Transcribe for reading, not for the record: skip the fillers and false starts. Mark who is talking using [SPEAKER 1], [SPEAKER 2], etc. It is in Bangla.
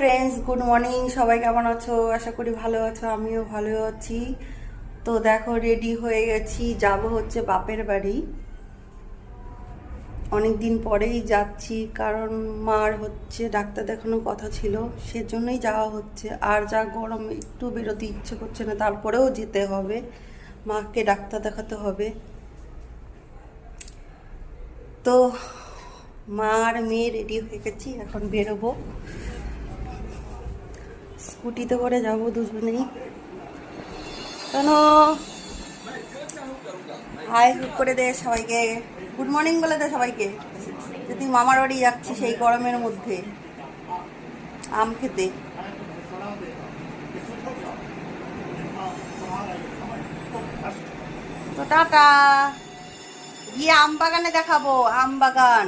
[SPEAKER 1] Friends, good morning. সবাই কেমন আছো? আশা করি ভালো আছো, আমিও ভালো আছি। তো দেখো, রেডি হয়ে গেছি, যাব হচ্ছে বাপের বাড়ি। অনেক দিন পরেই যাচ্ছি, কারণ মার হচ্ছে ডাক্তার দেখানোর কথা ছিল, সেজন্যই যাওয়া হচ্ছে। আর যা গরম, একটু বেরোতে ইচ্ছে করছে না, তারপরেও যেতে হবে, মাকে ডাক্তার দেখাতে হবে। তো মা আর মেয়ে রেডি হয়ে গেছি, এখন বেরোবো। স্কুটিতে করে যাবো দুজনেই। কেন হাই করে দে সবাইকে, গুড মর্নিং বলে দে সবাইকে, যে তুই মামার বাড়ি যাচ্ছিস সেই গরমের মধ্যে আম খেতে। তো টাটা, গিয়ে আম বাগানে দেখাবো, আম বাগান।